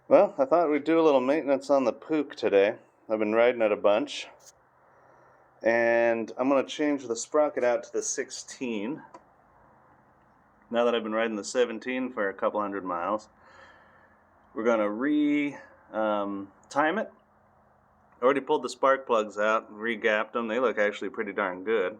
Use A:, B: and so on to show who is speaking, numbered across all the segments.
A: Well, I thought we'd do a little maintenance on the Pook today. I've been riding it a bunch. And I'm going to change the sprocket out to the 16. Now that I've been riding the 17 for a couple hundred miles. We're going to time it. I already pulled the spark plugs out and re-gapped them. They look actually pretty darn good.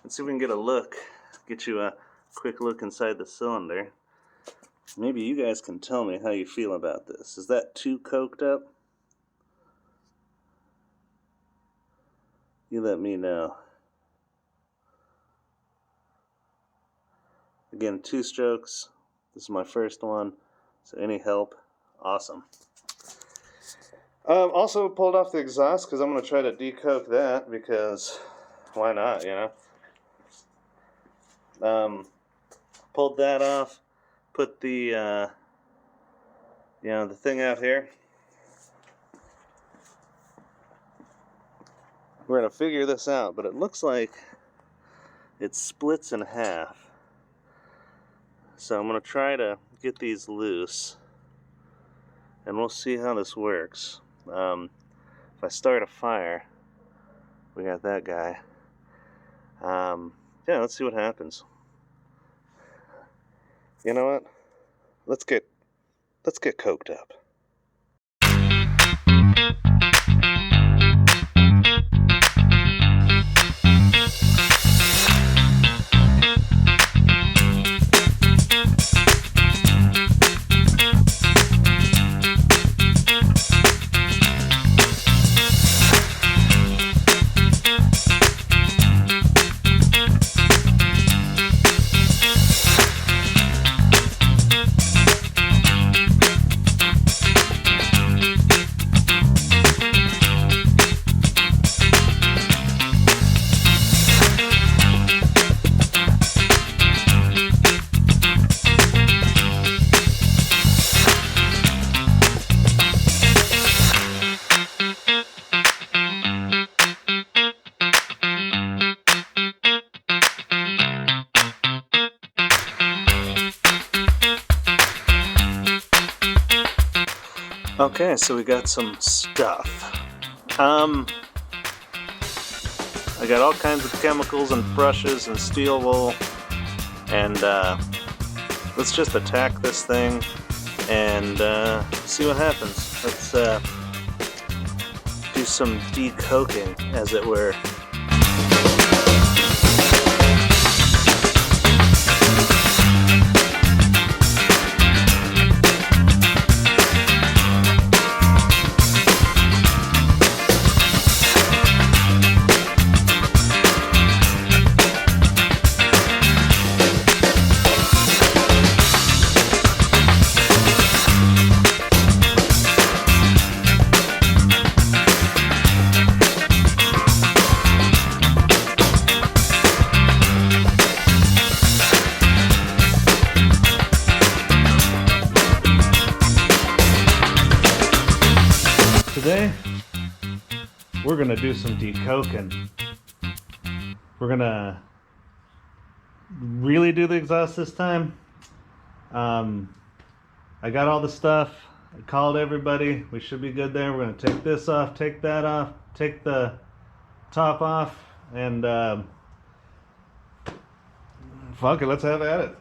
A: Let's see if we can get you a quick look inside the cylinder. Maybe you guys can tell me how you feel about this. Is that too coked up? You let me know. Again, 2 strokes. This is my first one, so any help, awesome. Also pulled off the exhaust because I'm going to try to decoke that, because why not, you know? Pulled that off. Put the the thing out here. We're gonna figure this out, but it looks like it splits in half. So I'm gonna try to get these loose, and we'll see how this works. If I start a fire, we got that guy. Yeah, let's see what happens. You know what? Let's get coked up. Okay, so we got some stuff. I got all kinds of chemicals and brushes and steel wool, and let's just attack this thing and see what happens. Let's do some decoking, as it were. Today, we're going to do some decoking. We're going to really do the exhaust this time. I got all the stuff. I called everybody. We should be good there. We're going to take this off, take that off, take the top off, and fuck it, let's have at it.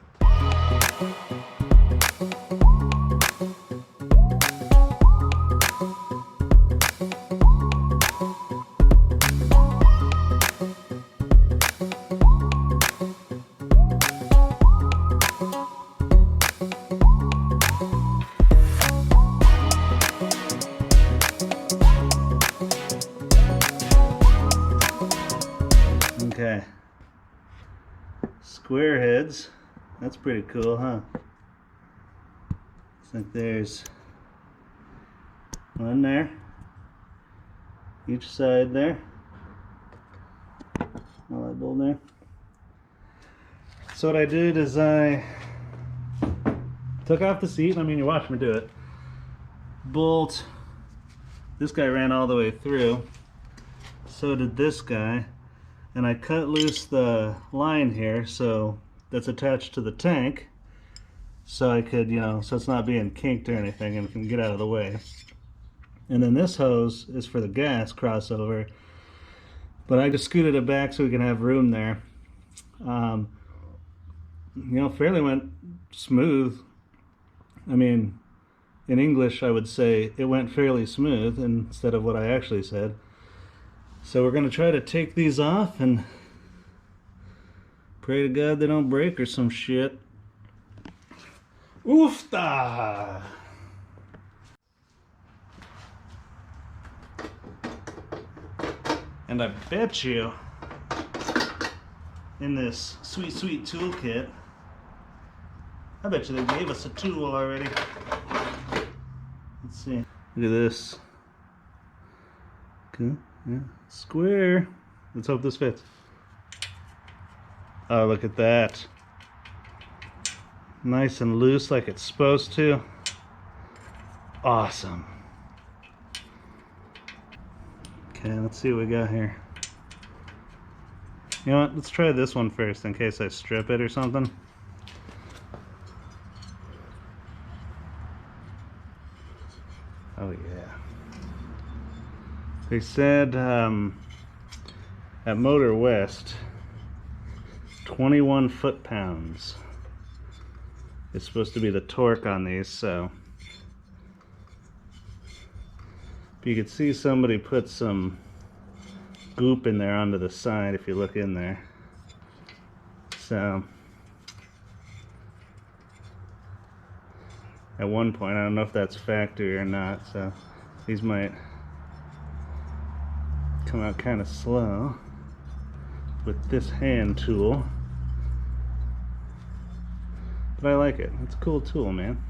A: Okay, square heads, that's pretty cool, huh? Looks like there's one there, each side there, light bulb there. So what I did is I took off the seat, I mean you watched me do it, bolt, this guy ran all the way through, so did this guy. and I cut loose the line here so that's attached to the tank, so I could, so it's not being kinked or anything and can get out of the way. And then this hose is for the gas crossover, but I just scooted it back so we can have room there. Fairly went smooth. I mean, in English I would say it went fairly smooth instead of what I actually said. So we're going to try to take these off and pray to God they don't break or some shit. Oofta! And I bet you in this sweet, sweet toolkit, I bet you they gave us a tool already. Let's see. Look at this. Okay, yeah, square. Let's hope this fits. Oh, look at that. Nice and loose like it's supposed to. Awesome. Okay, let's see what we got here. You know what? Let's try this one first in case I strip it or something. Oh yeah. They said at Motor West 21 foot-pounds is supposed to be the torque on these, so you could see somebody put some goop in there onto the side if you look in there. So at one point, I don't know if that's factory or not, so these might come out kind of slow with this hand tool, but I like it. It's a cool tool, man.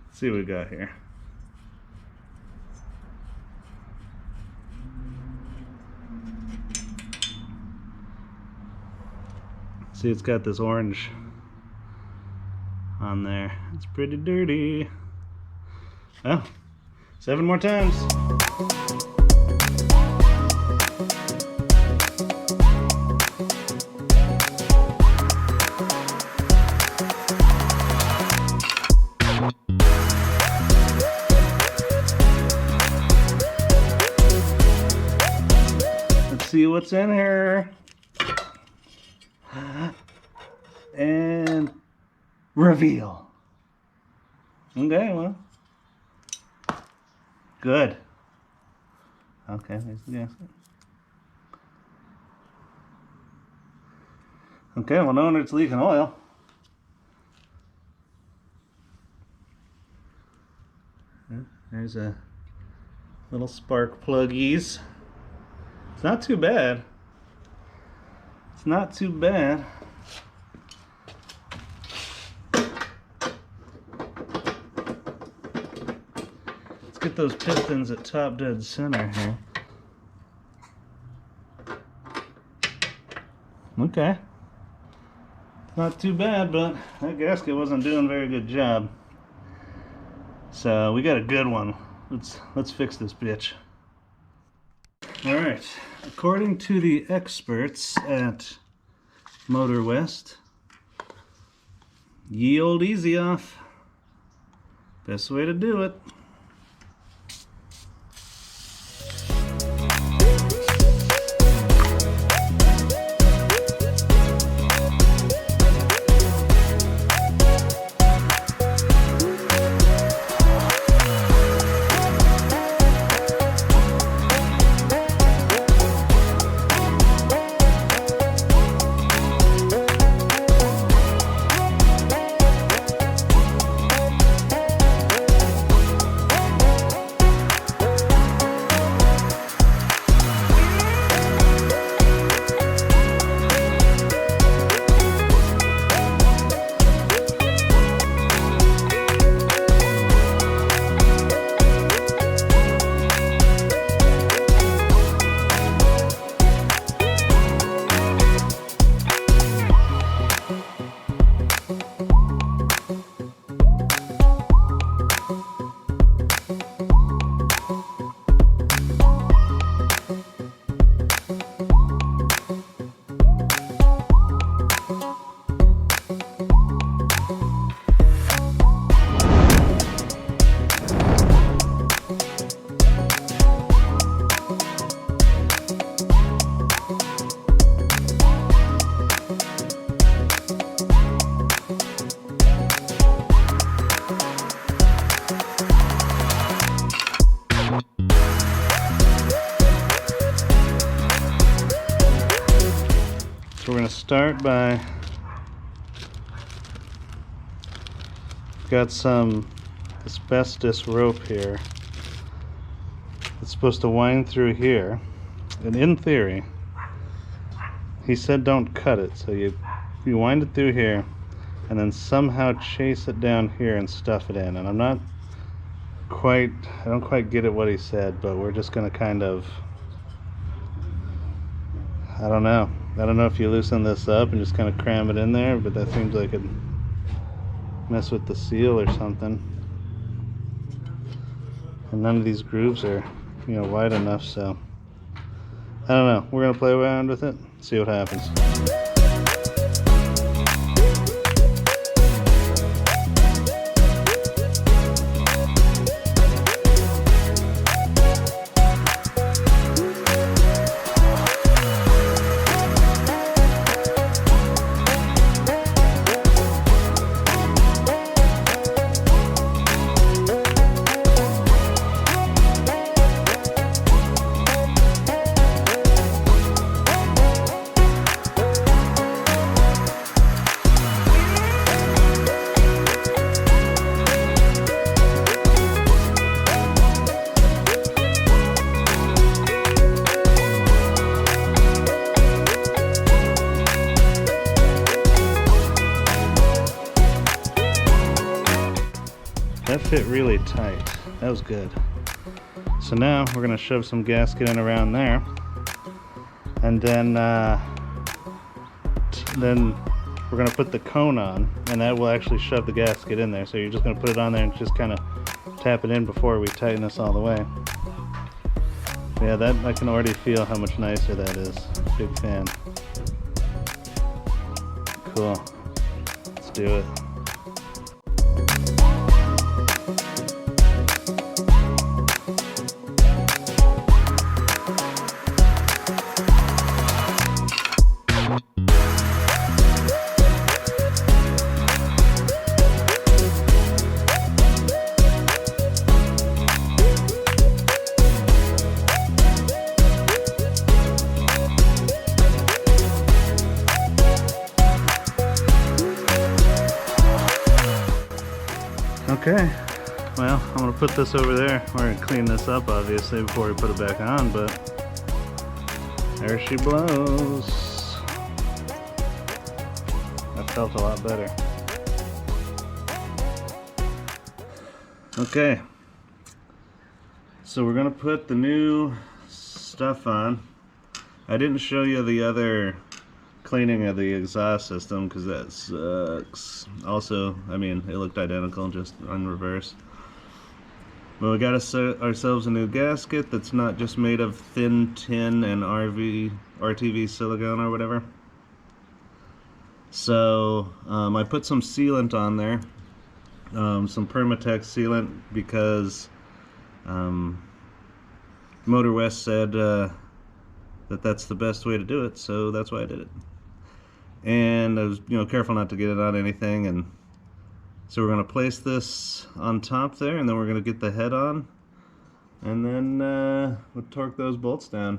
A: Let's see what we got here. See, it's got this orange on there. It's pretty dirty. Oh, 7 more times. Let's see what's in here. And reveal. Okay, well, good. Okay, there's the gasket. Okay, well, no wonder it's leaking oil. There's a little spark pluggies. It's not too bad. It's not too bad. Let's get those pistons at top dead center here. Okay. Not too bad, but that gasket wasn't doing a very good job. So we got a good one. Let's fix this bitch. Alright, according to the experts at Motor West, ye old easy off. Best way to do it. So we're going to start by, got some asbestos rope here. It's supposed to wind through here, and in theory, he said don't cut it, so you wind it through here, and then somehow chase it down here and stuff it in. And I don't quite get it what he said, but we're just gonna kind of, I don't know if you loosen this up and just kind of cram it in there, but that seems like it'd mess with the seal or something. And none of these grooves are, you know, wide enough, so I don't know. We're gonna play around with it, see what happens. That fit really tight. That was good. So now we're going to shove some gasket in around there, and then we're going to put the cone on, and that will actually shove the gasket in there. So you're just going to put it on there and just kind of tap it in before we tighten this all the way. Yeah, that I can already feel how much nicer that is. Big fan. Cool. Let's do it. Okay, well, I'm going to put this over there. We're going to clean this up, obviously, before we put it back on, but there she blows. That felt a lot better. Okay, so we're going to put the new stuff on. I didn't show you the other cleaning of the exhaust system because that sucks. Also, I mean, it looked identical, just on reverse. But we got ourselves a new gasket that's not just made of thin tin and RTV silicone or whatever. So I put some sealant on there, some Permatex sealant, because Motor West said that that's the best way to do it, so that's why I did it. And I was, careful not to get it on anything, and so we're going to place this on top there, and then we're going to get the head on, and then we'll torque those bolts down.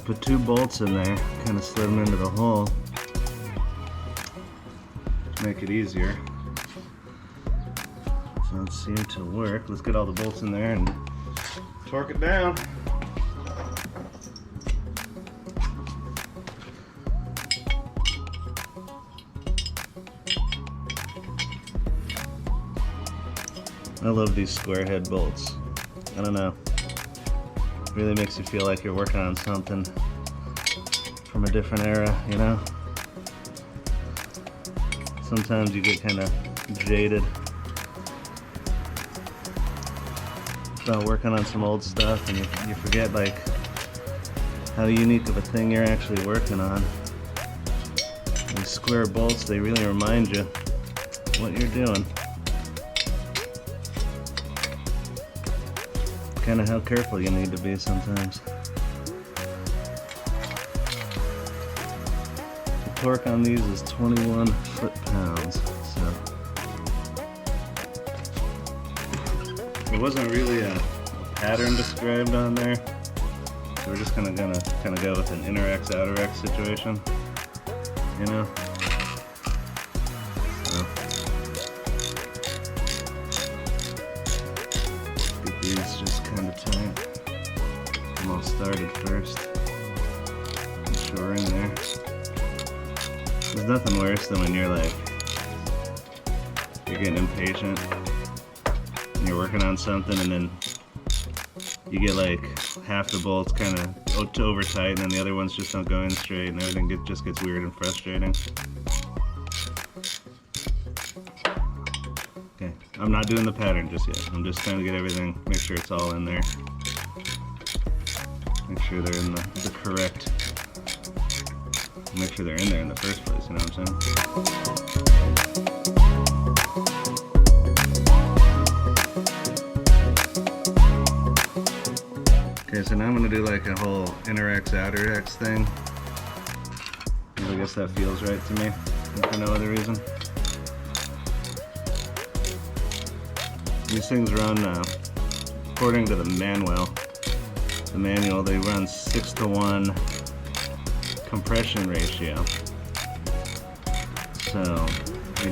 A: Put two bolts in there, kind of slid them into the hole to make it easier. So it seemed to work. Let's get all the bolts in there and torque it down. I love these square head bolts. I don't know. Really makes you feel like you're working on something from a different era, you know? Sometimes you get kind of jaded about working on some old stuff, and you forget like how unique of a thing you're actually working on. These square bolts, they really remind you what you're doing. Kind of how careful you need to be sometimes. torque on these is 21 foot-pounds. So there wasn't really a pattern described on there. So we're just gonna go with an inner X, outer X situation, you know. So get these just kind of tight. I'm all started first. Make sure we're in there. There's nothing worse than when you're getting impatient and you're working on something and then you get like half the bolts kind of over tight and then the other ones just don't go in straight and everything just gets weird and frustrating. Okay, I'm not doing the pattern just yet. I'm just trying to get everything, make sure it's all in there. Make sure they're in the correct, make sure they're in there in the first place, you know what I'm saying? Okay, so now I'm going to do like a whole inner X, outer X thing. I guess that feels right to me, for no other reason. These things run, according to the manual, they run 6:1 compression ratio. So you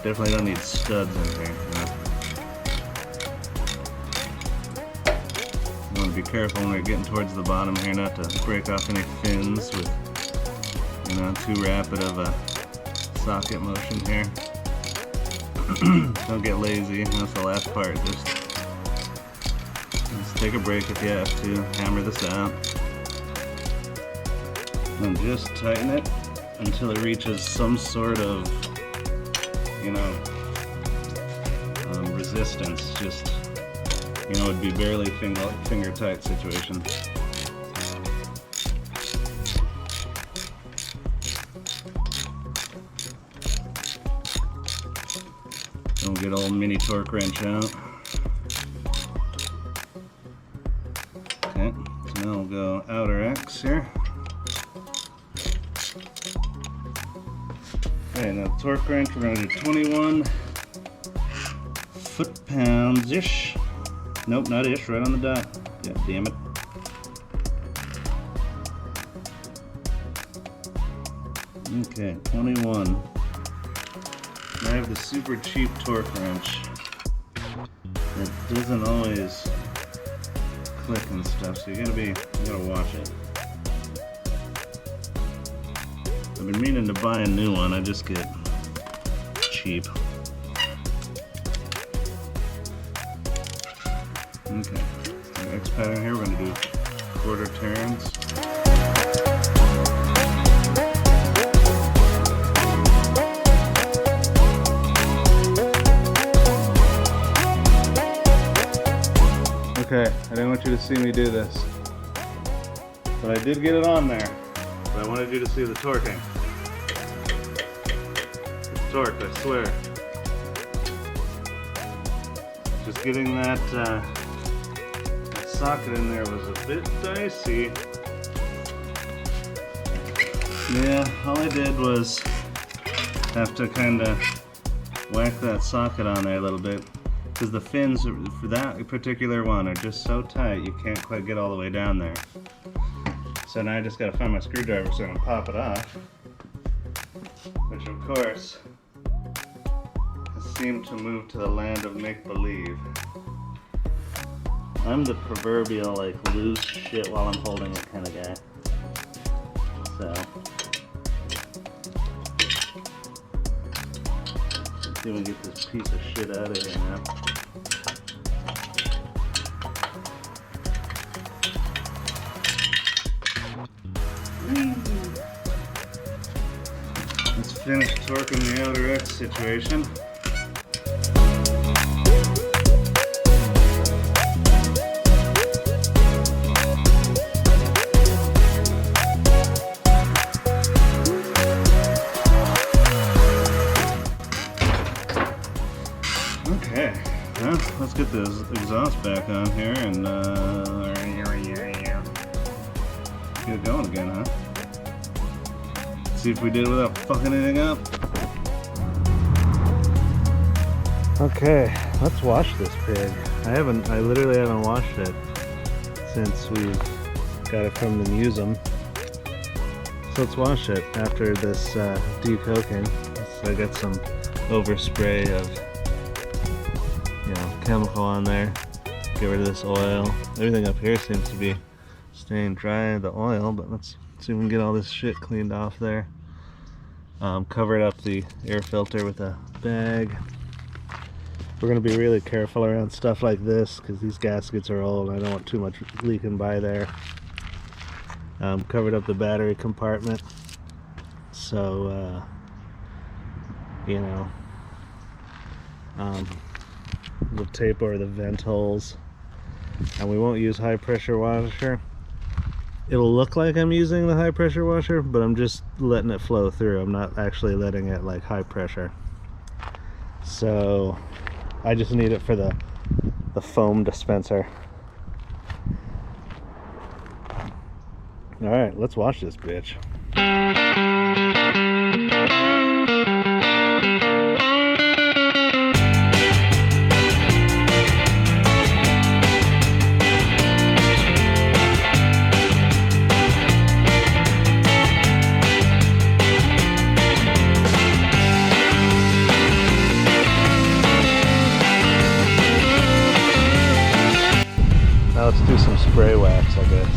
A: definitely don't need studs in here. You know? You want to be careful when we're getting towards the bottom here, not to break off any fins with, you know, too rapid of a socket motion here. Don't get lazy. That's the last part. Just take a break if you have to. Hammer this out. And just tighten it until it reaches some sort of, you know, resistance. Just, you know, it'd be barely finger tight situation. Don't get old mini torque wrench out. Okay, so now we'll go outer X here. Okay, now the torque wrench, we're going to do 21 foot-pounds-ish. Nope, not ish, right on the dot. Yeah, damn it. Okay, 21. I have the super cheap torque wrench. It doesn't always click and stuff, so you gotta watch it. I've been meaning to buy a new one, I just get cheap. Okay, so the X pattern here, we're gonna do quarter turns. Okay, I didn't want you to see me do this, but I did get it on there. But I wanted you to see the torquing. It's torqued, I swear. Just getting that socket in there was a bit dicey. Yeah, all I did was have to kind of whack that socket on there a little bit. Because the fins for that particular one are just so tight you can't quite get all the way down there. So now I just gotta find my screwdriver so I can pop it off. Which of course has seemed to move to the land of make-believe. I'm the proverbial like lose shit while I'm holding it kind of guy. So let's see if we can get this piece of shit out of here now. Let's finish torquing the outer X situation. Okay, well, let's get this exhaust back on here and get it going again, huh? Let's see if we did it without fucking anything up. Okay, let's wash this pig. I literally haven't washed it since we got it from the museum. So let's wash it after this decoking. So I got some overspray of, you know, chemical on there. Get rid of this oil. Everything up here seems to be staying dry, the oil, but let's see if we can get all this shit cleaned off there. Covered up the air filter with a bag. We're going to be really careful around stuff like this because these gaskets are old. I don't want too much leaking by there. Covered up the battery compartment, so you know, we'll tape over the vent holes, and we won't use high pressure washer. It'll look like I'm using the high pressure washer, but I'm just letting it flow through. I'm not actually letting it like high pressure. So I just need it for the foam dispenser. All right, let's wash this bitch. Now let's do some spray wax, I guess.